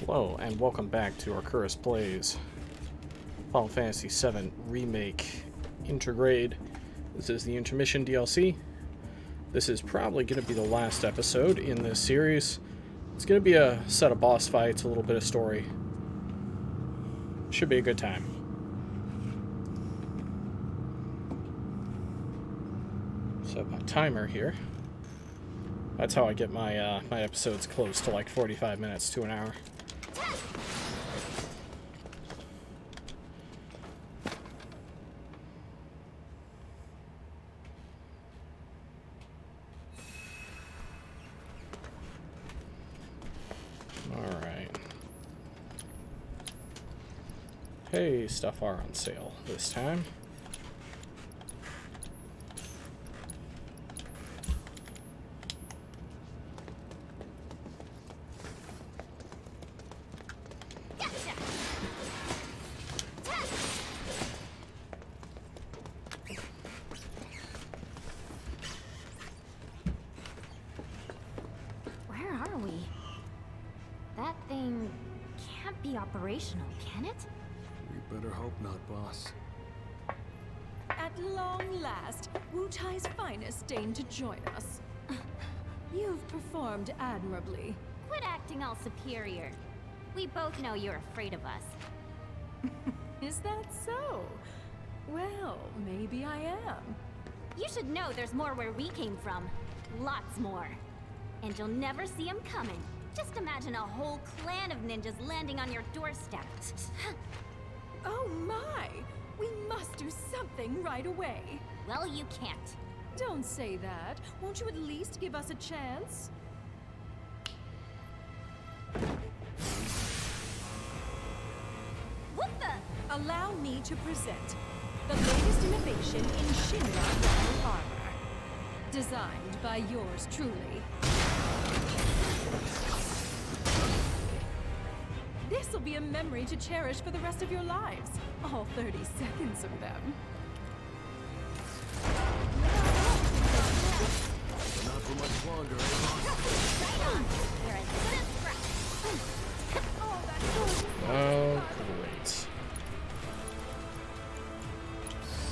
Hello, and welcome back to Arcurus Plays Final Fantasy VII Remake Intergrade. This is the Intermission DLC. This is probably going to be the last episode in this series. It's going to be a set of boss fights, a little bit of story. Should be a good time. Set my timer here. That's how I get my my episodes close to like 45 minutes to an hour. Alright. Hey, stuff are on sale this time. Operational, can it? We better hope not, boss. At long last, Wutai's finest deigned to join us. You've performed admirably. Quit acting all superior. We both know you're afraid of us. Is that so? Well, maybe I am. You should know there's more where we came from. Lots more. And you'll never see them coming. Just imagine a whole clan of ninjas landing on your doorstep. Oh my! We must do something right away. Well, you can't. Don't say that. Won't you at least give us a chance? What the? Allow me to present the latest innovation in Shinra metal armor. Designed by yours truly. This'll be a memory to cherish for the rest of your lives. All 30 seconds of them. Not for much longer, Right on. You're as good as scratch. Oh, that's gorgeous. Oh, great.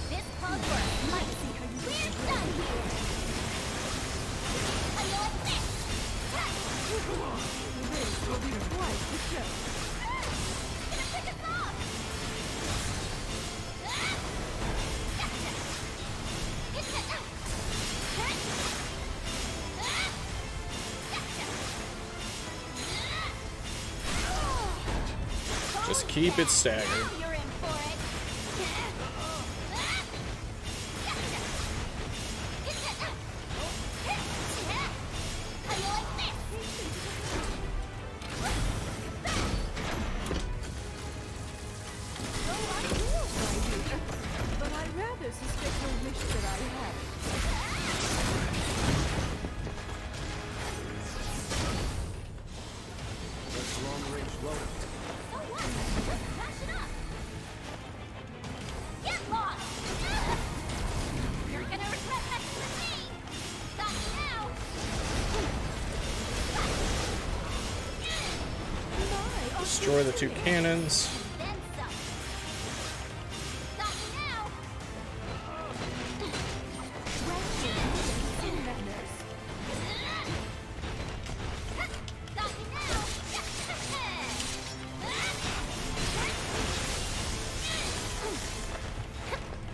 This called for a might see how we're done here. How you like this? This will be quite the show. Just keep it staggered. You're in for it. How you like this? But I'd rather suspect your wish that I had. That's long-range loadout. So what? Just smash it up. Get lost! You're gonna regret messing with me. Got you now. Destroy the two cannons. Then some. Got you now. Got you now.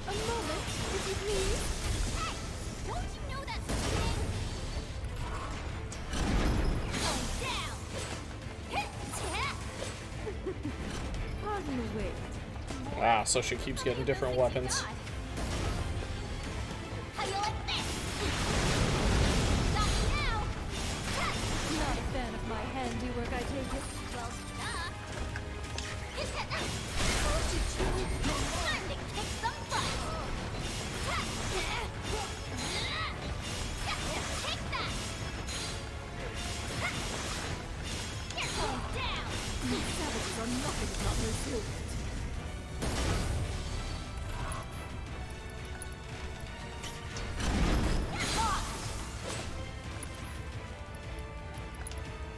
A moment, if you please. Hey, don't you know that's cheating? Going down. Pardon the wait. Wow, so she keeps getting different weapons. How you like this? Got you now. Not a fan of my handiwork, I take it. Well, time to kick some butt. Take that. You're going down. These savages are nothing if not resilient.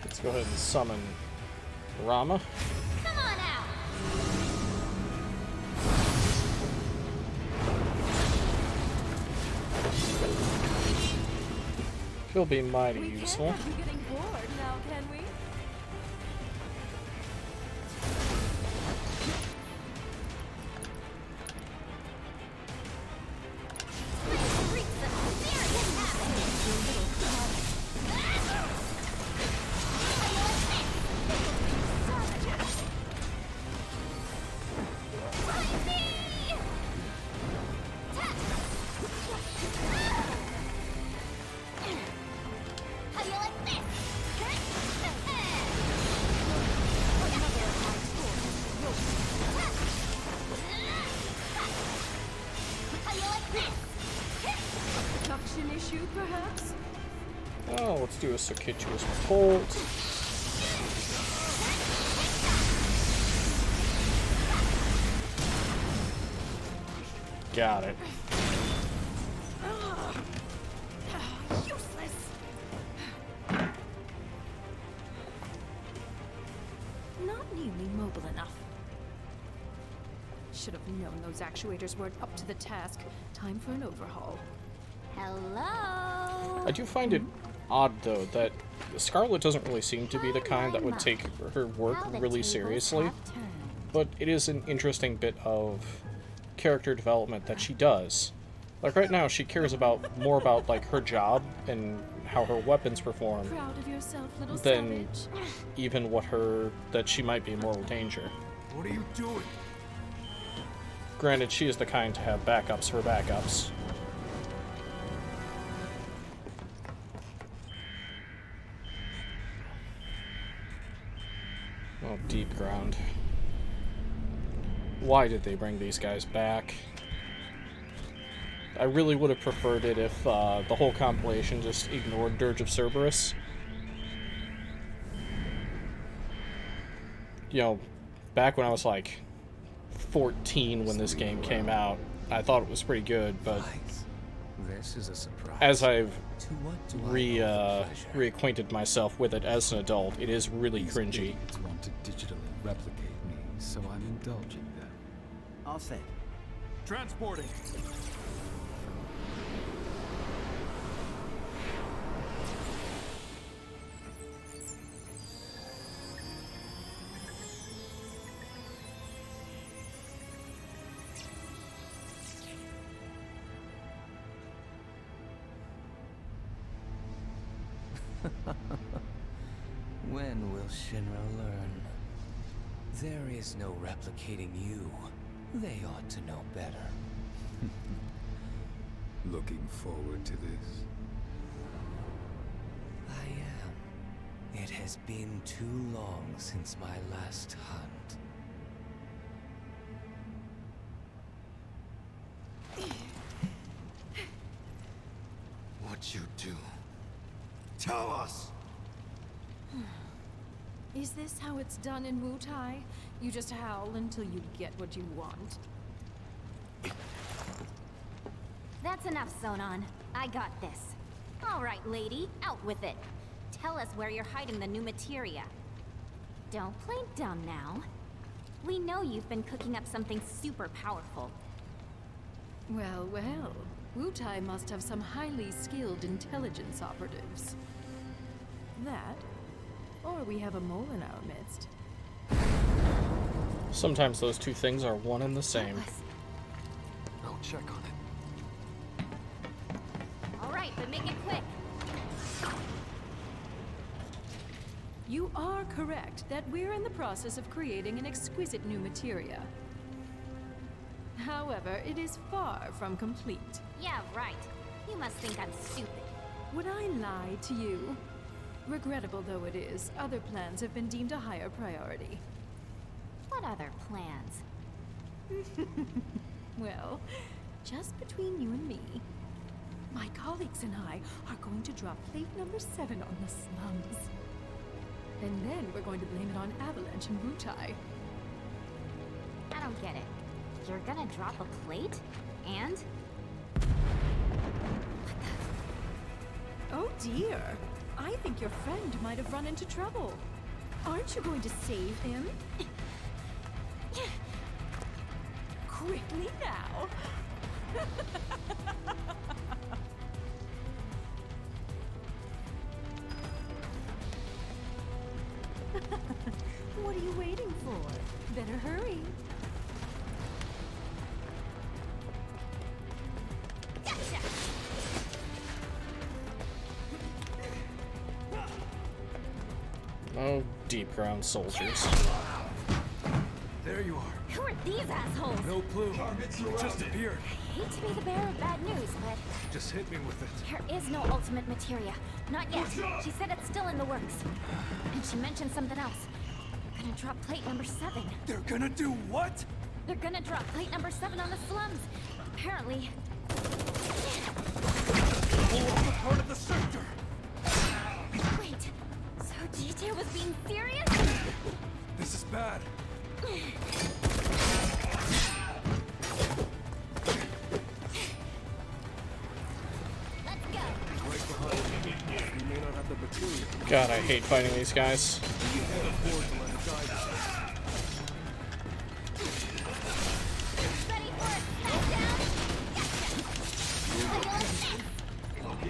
Let's go ahead and summon Rama. Come on out! She'll be mighty We useful. can't have you getting bored now, can we? Freaks of serious habit! How do you like this? How do you like this? Suction issue, perhaps? Oh, let's do a circuitous bolt. Got it. Useless! Not nearly mobile enough. Should have known those actuators weren't up to the task. Time for an overhaul. Hello? I do find it odd, though, that Scarlet doesn't really seem to be the kind that would take her work How the really tables seriously, have turned. but it is an interesting bit of character development that she does. Like right now, she cares more about like her job and how her weapons perform Proud of yourself, little than savage. even that she might be in mortal danger. What are you doing? Granted, she is the kind to have backups for backups. Oh, deep ground. Why did they bring these guys back? I really would have preferred it if the whole compilation just ignored Dirge of Cerberus. You know, back when I was like 14 when this game came out, I thought it was pretty good, but This is a surprise. as I've To what do I owe the pleasure? reacquainted myself with it as an adult, it is really These cringy. idiots want to digitally replicate me, so I'm indulging them. All set. Transporting. When will Shinra learn? There is no replicating you. They ought to know better. Looking forward to this. I am. It has been too long since my last hunt. What'd you do? Tell us! Is this how it's done in Wutai? You just howl until you get what you want. That's enough, Sonon. I got this. All right, lady, out with it. Tell us where you're hiding the new materia. Don't play dumb now. We know you've been cooking up something super powerful. Well, well. Wutai must have some highly skilled intelligence operatives. That, or we have a mole in our midst. Sometimes those two things are one and the same. I'll check on it. All right, but make it quick. You are correct that we're in the process of creating an exquisite new materia. However, it is far from complete. Yeah, right. You must think I'm stupid. Would I lie to you? Regrettable though it is, other plans have been deemed a higher priority. What other plans? Well, just between you and me, my colleagues and I are going to drop plate number 7 on the slums. And then we're going to blame it on Avalanche and Wutai. I don't get it. You're gonna drop a plate? And? Oh dear. I think your friend might have run into trouble. Aren't you going to save him? Quickly now. What are you waiting for? Better hurry. Oh, deep ground soldiers. There you are. Who are these assholes? No clue. It just appeared. I hate to be the bearer of bad news, but Just hit me with it. there is no ultimate materia. Not yet. She said it's still in the works. And she mentioned something else. They're gonna drop plate number 7. They're gonna do what? They're gonna drop plate number 7 on the slums. Apparently. All a part of the sector. Wait, so DJ was being serious? This is bad. Let's go. Right behind you. You may not have the material. God, I hate fighting these guys. You can't afford to let it die. Ready for a smackdown?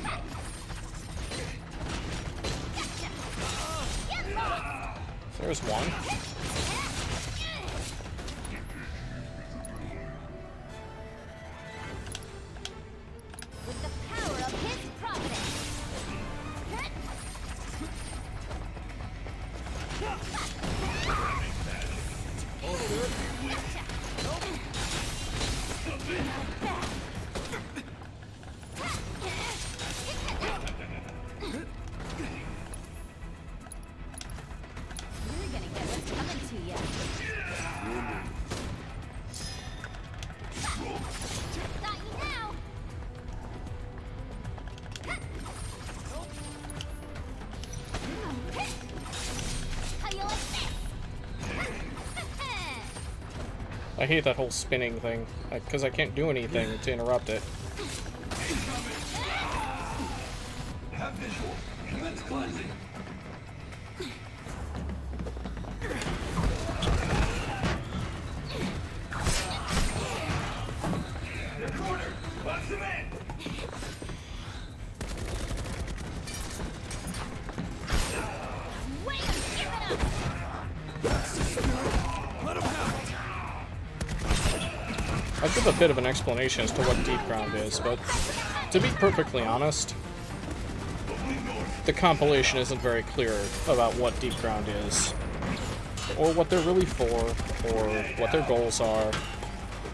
Gotcha. There's one. With the power of his providence. All good? You're gonna get what's coming to you. Got you now. How you like this? I hate that whole spinning thing, because I can't do anything to interrupt it. Have visual. Commence cleansing. Recorder, bust him in. Wait, give it up. Let him have it. I'll give a bit of an explanation as to what deep ground is, but to be perfectly honest, the compilation isn't very clear about what deep ground is, or what they're really for, or what their goals are,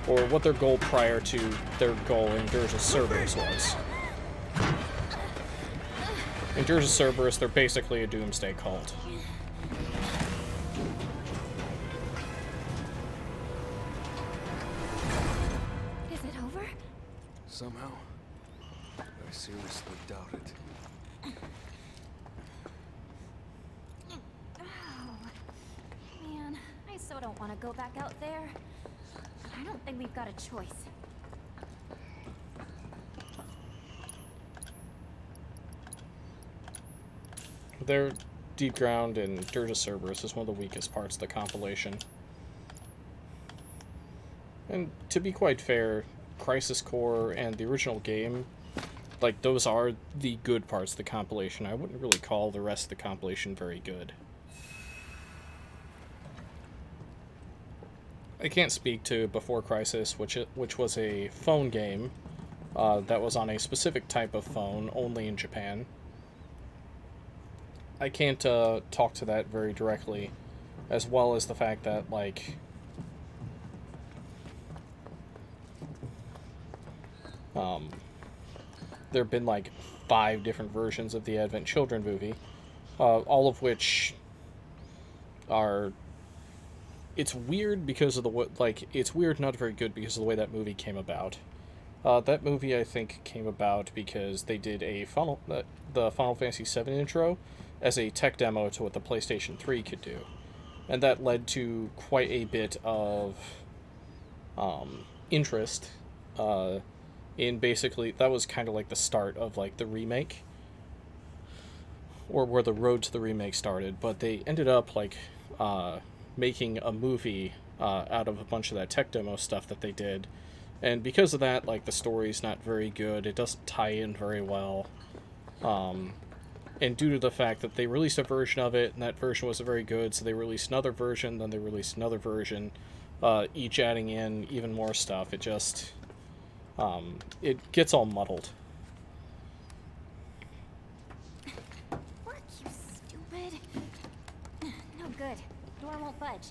or what their goal prior to their goal in Dirge's Cerberus was. In Dirge's Cerberus, they're basically a doomsday cult. Is it over? Somehow, I seriously doubt it. Oh, man, I so don't want to go back out there. I don't think we've got a choice. Their deep ground in Dirge's Cerberus is one of the weakest parts of the compilation. And to be quite fair, Crisis Core and the original game, like, those are the good parts of the compilation. I wouldn't really call the rest of the compilation very good. I can't speak to Before Crisis, which was a phone game that was on a specific type of phone, only in Japan. I can't talk to that very directly, as well as the fact that, like, there have been like 5 different versions of the Advent Children movie, all of which are, it's weird because of the it's weird, not very good, because of the way that movie came about. That movie, I think, came about because they did a the Final Fantasy VII intro as a tech demo to what the PlayStation 3 could do, and that led to quite a bit of interest in basically, that was kind of like the start of like the remake, or where the road to the remake started, but they ended up like making a movie out of a bunch of that tech demo stuff that they did, and because of that, like, the story's not very good. It doesn't tie in very well, and due to the fact that they released a version of it and that version wasn't very good, so they released another version, then they released another version, each adding in even more stuff. It just it gets all muddled. Work, you stupid. No good. Door won't budge.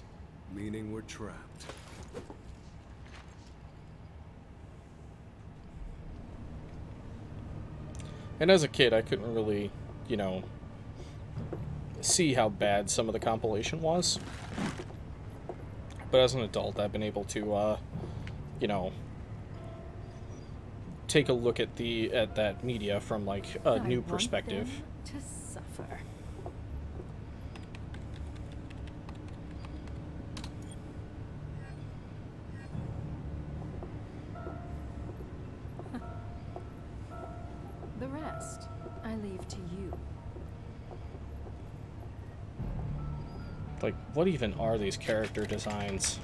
Meaning we're trapped. And as a kid, I couldn't really, you know, see how bad some of the compilation was. But as an adult, I've been able to, you know, take a look at that media from, like, a new perspective. To suffer. The rest, I leave to you. Like, what even are these character designs?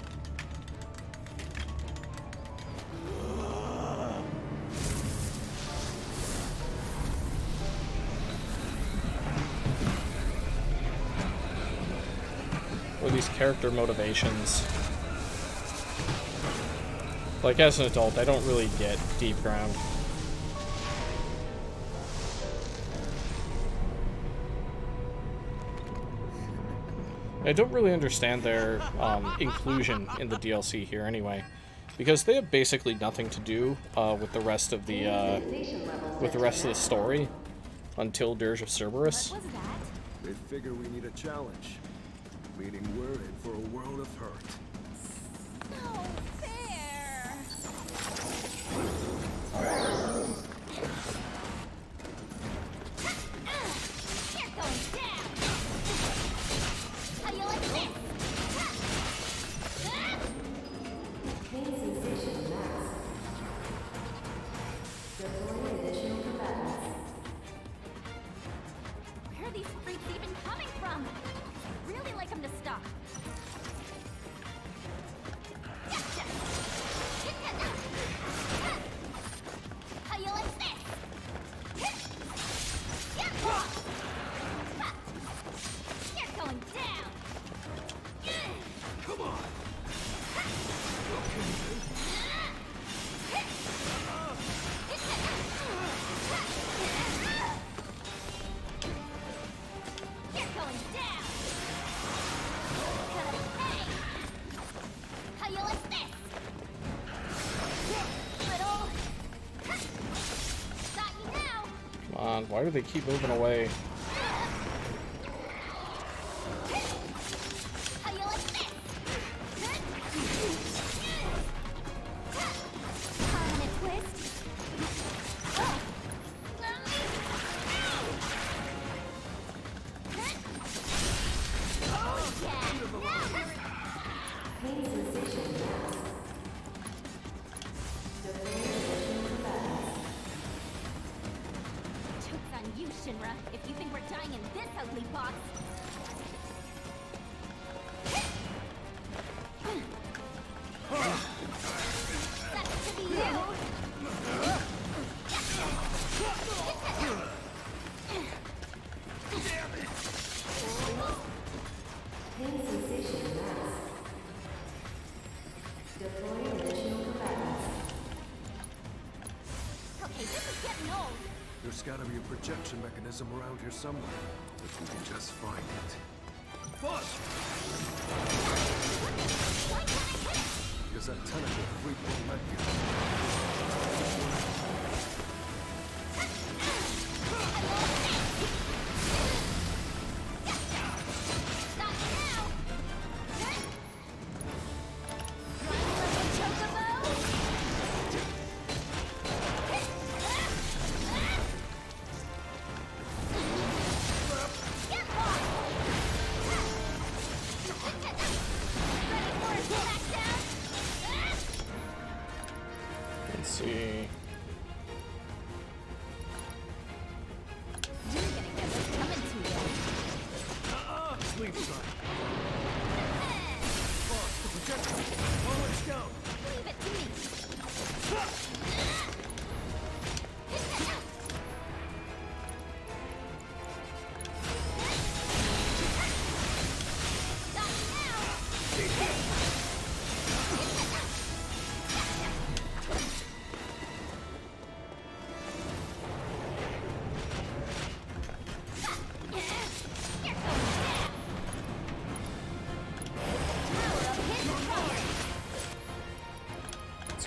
Or these character motivations? Like, as an adult, I don't really get Deep Ground. I don't really understand their inclusion in the DLC here anyway, because they have basically nothing to do with the rest of the story until Dirge of Cerberus. What was that? They figure we need a challenge. Meaning we're in for a world of hurt. No fair. You're going down. How you like this? Where are these freaks even coming from? I'd really like them to stop. How you like this? You're going down. Come on. You're going down. Gonna pay. How you like this? Little. Got you now. Come on, why do they keep moving away? How you like this? Caught in a twist. Oh yeah! Joke's on you, Shinra, if you think we're dying in this ugly box. That's to be you. Okay, this is getting old. There's gotta be a projection mechanism around here somewhere. If we can just find it. Push! Why can't I hit it? Because that tentacle freak won't let you. Got you now. Run like a chocobo. Get lost. Ready for a smackdown? Let's see. You're gonna get what's coming to you.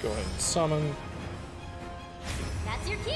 Go ahead and summon. That's your cue.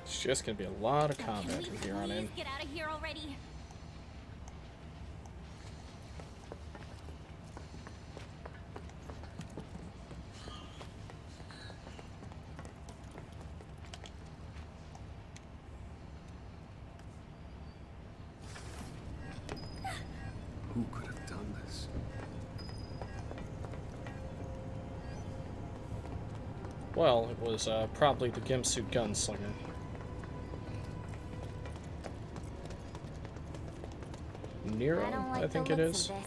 It's just gonna be a lot of combat from here on in. Get out of here already. Who could have done this? Well, it was probably the Gimsuit Gunslinger. Nero, I don't like I think the it looks is. of this.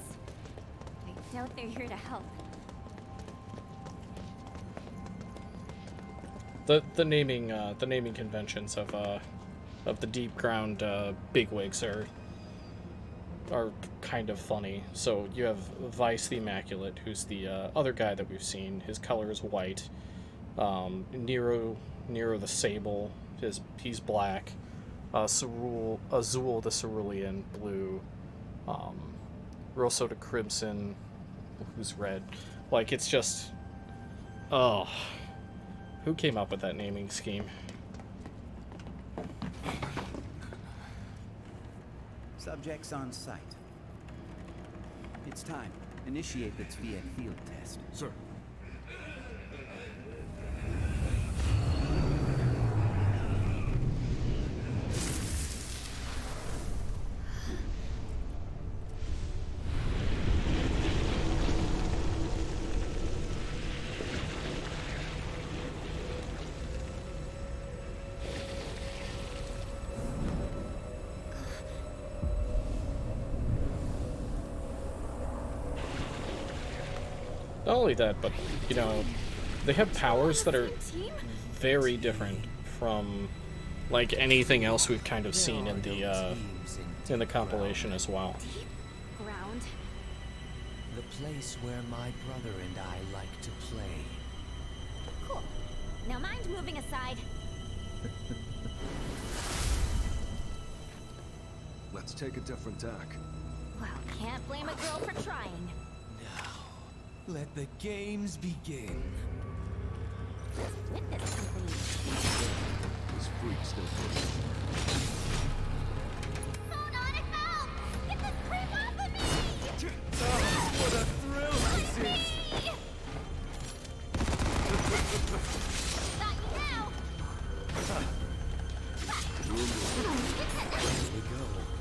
I doubt they're here to help. The naming conventions of the deep ground bigwigs are kind of funny. So you have Vice the Immaculate, who's the other guy that we've seen. His color is white. Nero the Sable, he's black. Azul the Cerulean, blue. Rosso the Crimson, who's red. Like, it's just, oh, who came up with that naming scheme? Subjects on site. It's time. Initiate the Tviek field test. Sir. Not only that, but, you know, they have powers that are very different from, like, anything else we've kind of seen in the compilation as well. Deep ground. The place where my brother and I like to play. Cool. Now mind moving aside. Let's take a different tack. Well, can't blame a girl for trying. Let the games begin. With this company. These freaks don't push. Hold on and help! Get this creep off of me! What a thrill this is! Got you now!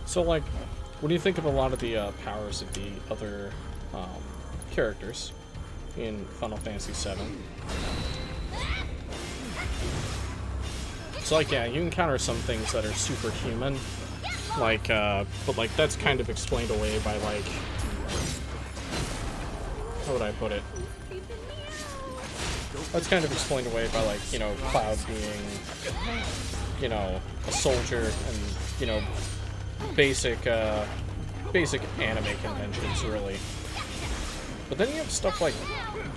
So, like, when you think of a lot of the powers of the other characters in Final Fantasy VII, so, like, yeah, you encounter some things that are superhuman, like, but, like, that's kind of explained away by, like, how would I put it? That's kind of explained away by, like, you know, Cloud being, you know, a soldier and, you know, basic anime conventions, really. But then you have stuff like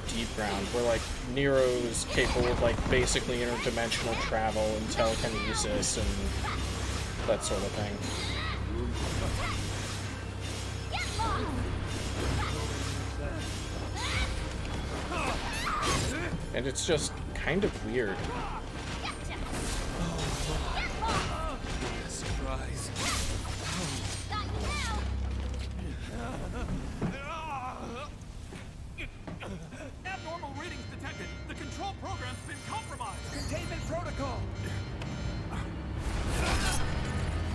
Deep Ground, where, like, Nero's capable of, like, basically interdimensional travel and telekinesis and that sort of thing. And it's just kind of weird. Surprise. Abnormal readings detected. The control whole program's been compromised. Containment protocol!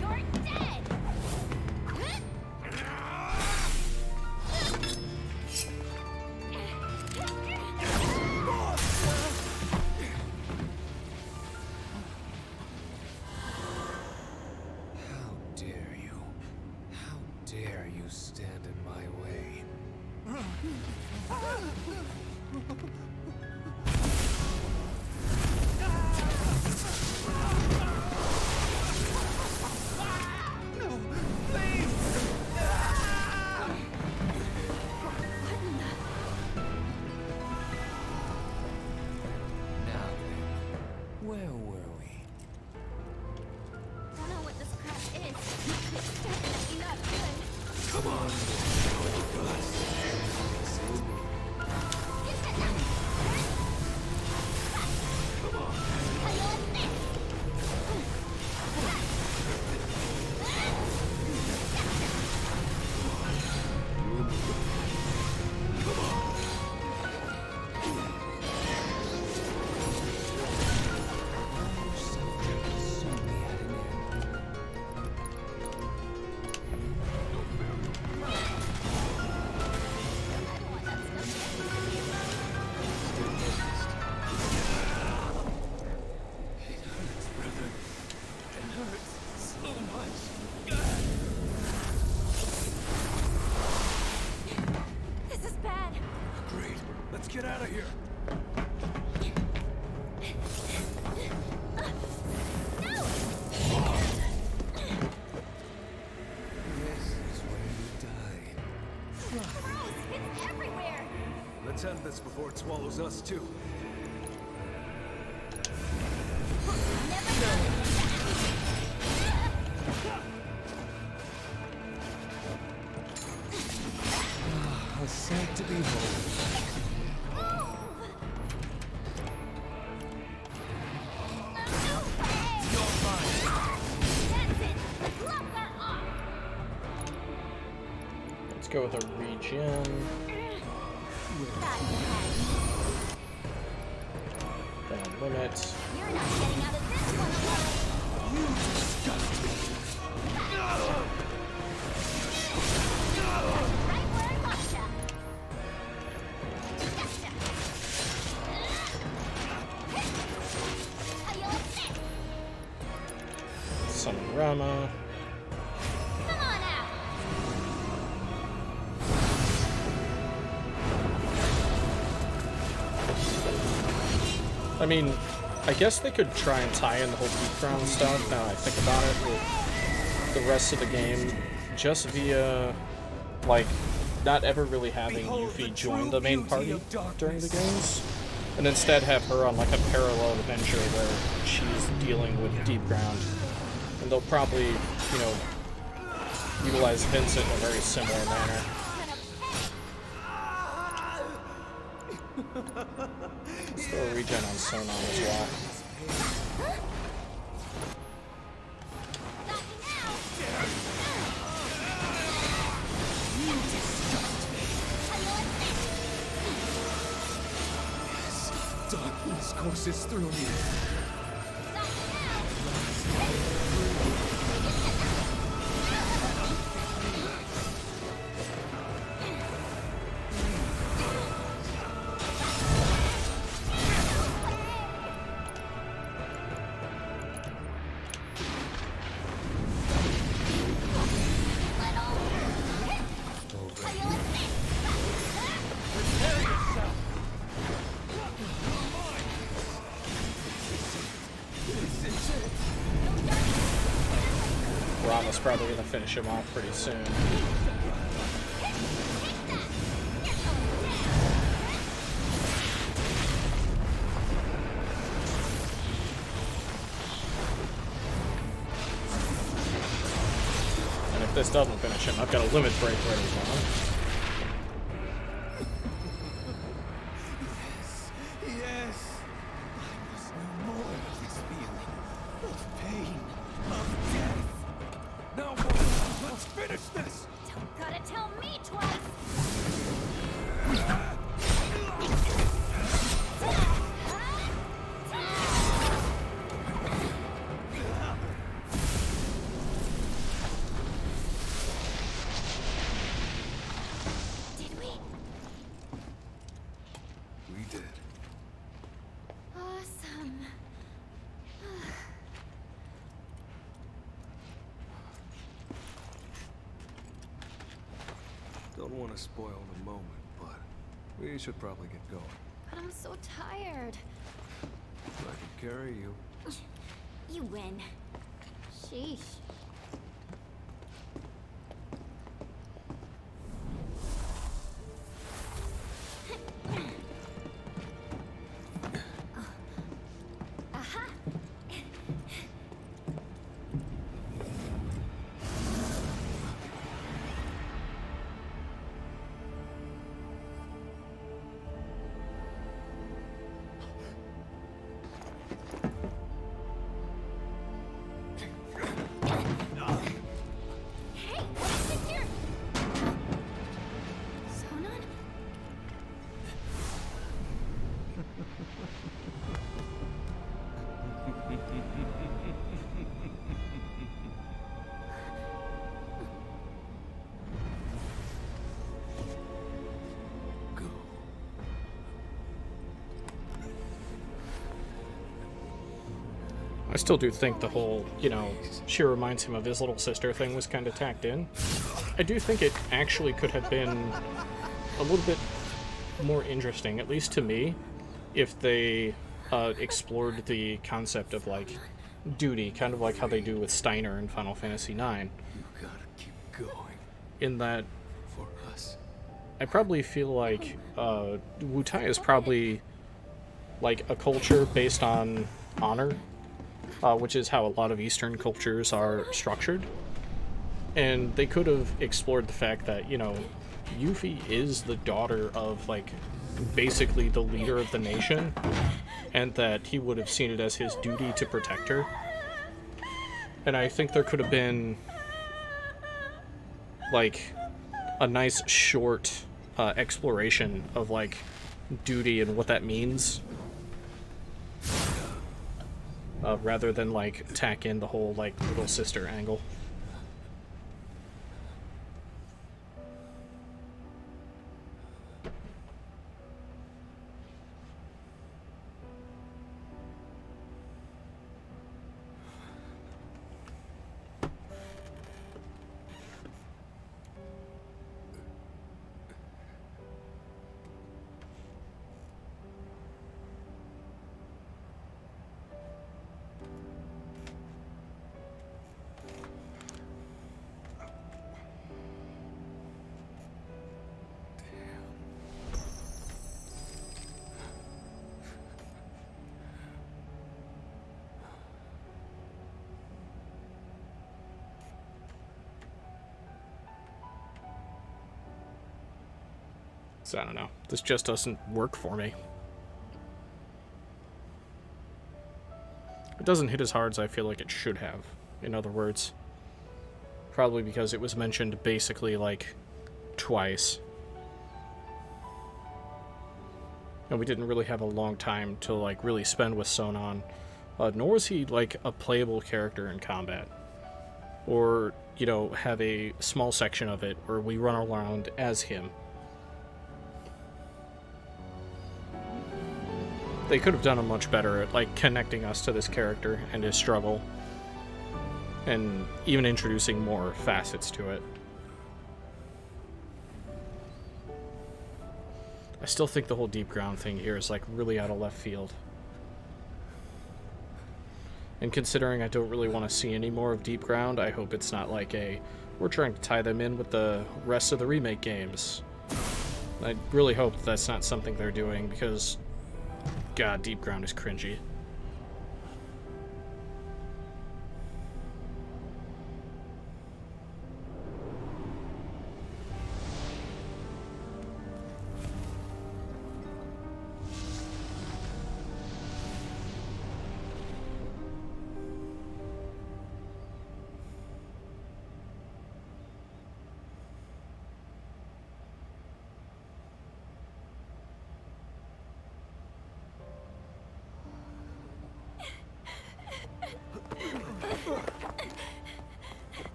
You're dead! How dare you? How dare you stand in my way? Now then, where were we? Don't know what this crap is. It's definitely not good. Come on! Soon we had an end. This is bad. Great. Let's get out of here. This is where you die. Gross! It's everywhere! Let's end this before it swallows us too. Never know. A sight to behold. Let's go with a regen. Down limit. You're not getting out of this one alive. Right where I want ya. Gotcha. How you like this? Summon Rama. Come on out. I mean, I guess they could try and tie in the whole deep ground stuff, now I think about it, with the rest of the game, just via, like, not ever really having Yuffie join the main party during the games, and instead have her on, like, a parallel adventure where she's dealing with deep ground. And they'll probably, you know, utilize Vincent in a very similar manner. Let's throw a regen on Sonon as well. Darkness courses through me. Rama's probably going to finish him off pretty soon. And if this doesn't finish him, I've got a limit break ready for him. Yes! I must know more of this feeling. Of pain. Of death. Now what? Let's finish this! Don't gotta tell me twice. did. Awesome. Don't want to spoil the moment, but we should probably get going. But I'm so tired. I can carry you. You win. Sheesh. Aha! Hey, what is it here? Sonon? Go. I still do think the whole, you know, she reminds him of his little sister thing was kind of tacked in. I do think it actually could have been a little bit more interesting, at least to me, if they explored the concept of, like, duty, kind of like how they do with Steiner in Final Fantasy IX, You gotta keep going. in that For us. I probably feel like Wutai is probably, like, a culture based on honor, which is how a lot of Eastern cultures are structured. And they could have explored the fact that, you know, Yuffie is the daughter of, like, basically the leader of the nation, and that he would have seen it as his duty to protect her. And I think there could have been, like, a nice short exploration of, like, duty and what that means, rather than, like, tack in the whole, like, little sister angle. So I don't know. This just doesn't work for me. It doesn't hit as hard as I feel like it should have, in other words. Probably because it was mentioned basically, like, twice. And we didn't really have a long time to, like, really spend with Sonon. Nor was he, like, a playable character in combat. Or, you know, have a small section of it where we run around as him. They could have done a much better at, like, connecting us to this character and his struggle. And even introducing more facets to it. I still think the whole deep ground thing here is, like, really out of left field. And considering I don't really want to see any more of Deep Ground, I hope it's not like a, we're trying to tie them in with the rest of the remake games. I really hope that's not something they're doing, because, God, Deep Ground is cringy.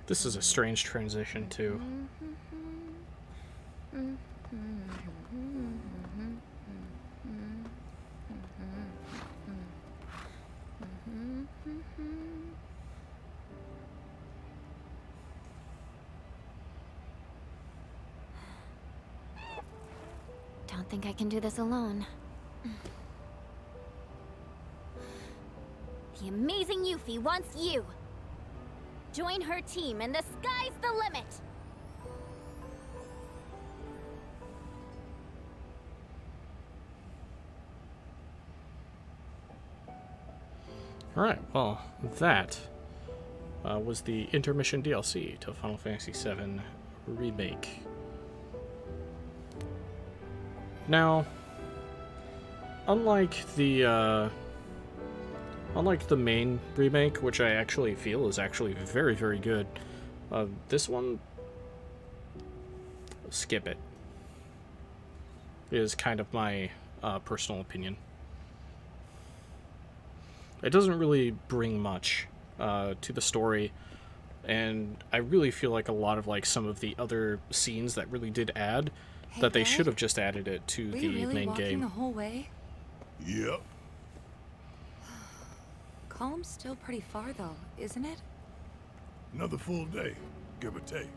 This is a strange transition, too. Don't think I can do this alone. The amazing Yuffie wants you! Join her team and the sky's the limit! Alright, well, that was the intermission DLC to Final Fantasy VII Remake. Now, unlike the main remake, which I actually feel is actually very, very good, this one, skip it, is kind of my personal opinion. It doesn't really bring much to the story, and I really feel like a lot of some of the other scenes that really did add, that they should have just added it to the main game. The whole way? Yep. Calm's still pretty far though, isn't it? Another full day, give or take.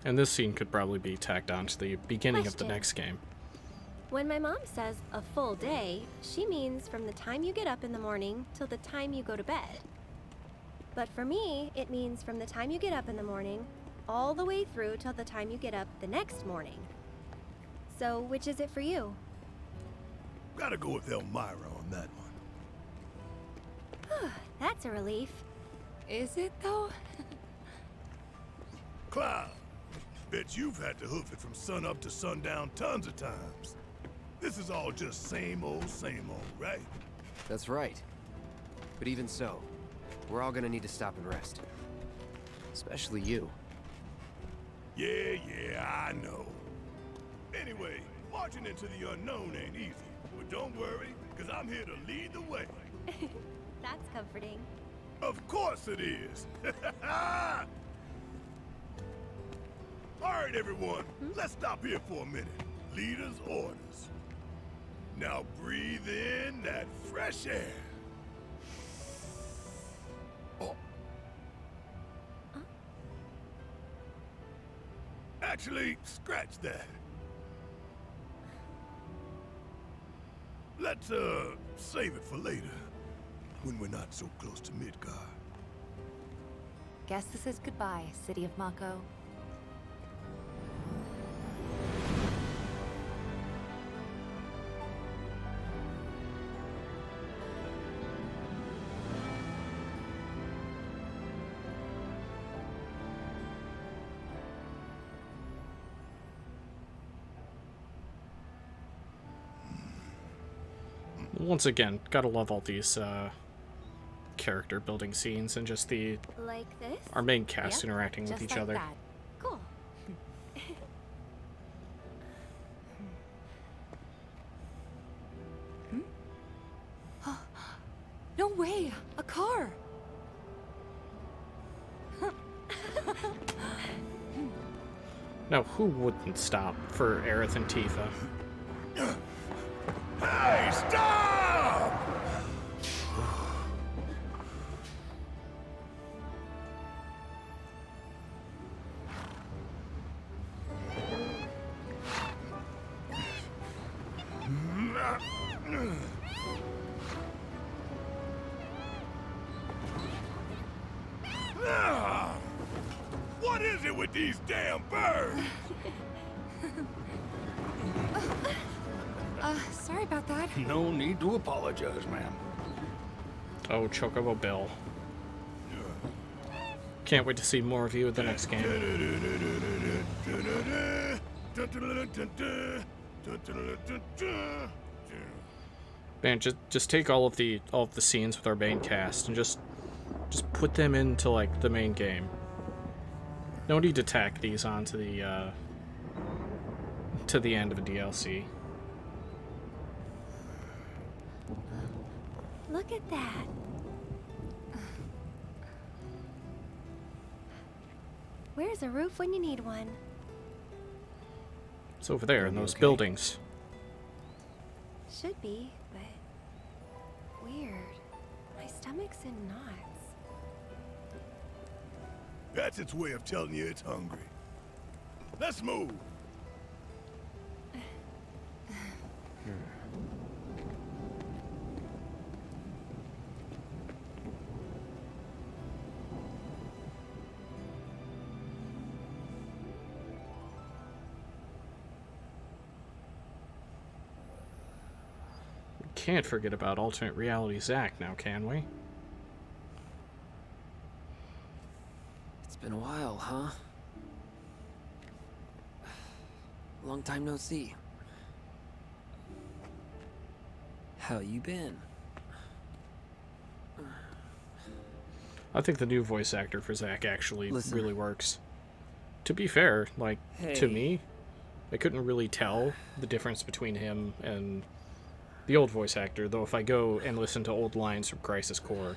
And this scene could probably be tacked on to the beginning of the next game. When my mom says a full day, she means from the time you get up in the morning till the time you go to bed. But for me, it means from the time you get up in the morning all the way through till the time you get up the next morning. So, which is it for you? Gotta go with Elmira on that one. That's a relief. Is it though? Cloud, bet you've had to hoof it from sun up to sundown tons of times. This is all just same old, right? That's right. But even so, we're all gonna need to stop and rest. Especially you. Yeah, I know. Anyway, marching into the unknown ain't easy. But don't worry, because I'm here to lead the way. That's comforting. Of course it is. All right, everyone, let's stop here for a minute. Leader's orders. Now breathe in that fresh air. Oh. Actually, scratch that. Let's, save it for later, when we're not so close to Midgar. Guess this is goodbye, City of Mako. Once again, gotta love all these character building scenes and just Like this? our main cast interacting with Just each like other. that. Cool. No way! A car! Now, who wouldn't stop for Aerith and Tifa? Hey, stop! What is it with these damn birds? Sorry about that. No need to apologize, ma'am. Oh, Chocobo Bill. Can't wait to see more of you in the next game. Man, just take all of the scenes with our main cast and just put them into like the main game. No need to tack these onto the to the end of a DLC. Look at that. Where's a roof when you need one? It's over there in You those okay? buildings. Should be, but weird. My stomach's in knots. That's its way of telling you it's hungry. Let's move. Can't forget about alternate reality Zack now, can we? It's been a while, huh? Long time no see. How you been? I think the new voice actor for Zack actually Listen. really works. To be fair, like, to Hey. me, I couldn't really tell the difference between him and the old voice actor, though if I go and listen to old lines from Crisis Core,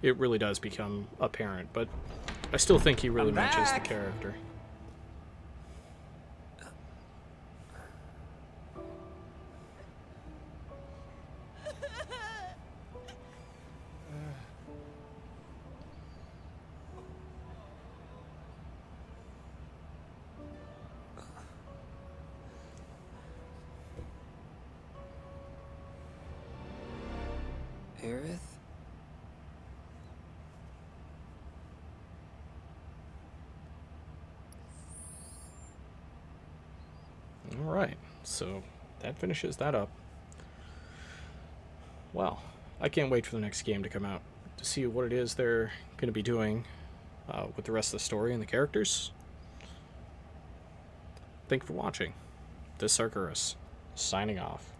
it really does become apparent, but I still think he really I'm matches the back. character. Aerith? Alright, so that finishes that up. Well, I can't wait for the next game to come out to see what it is they're going to be doing with the rest of the story and the characters. Thank you for watching. This is Sargeras, signing off.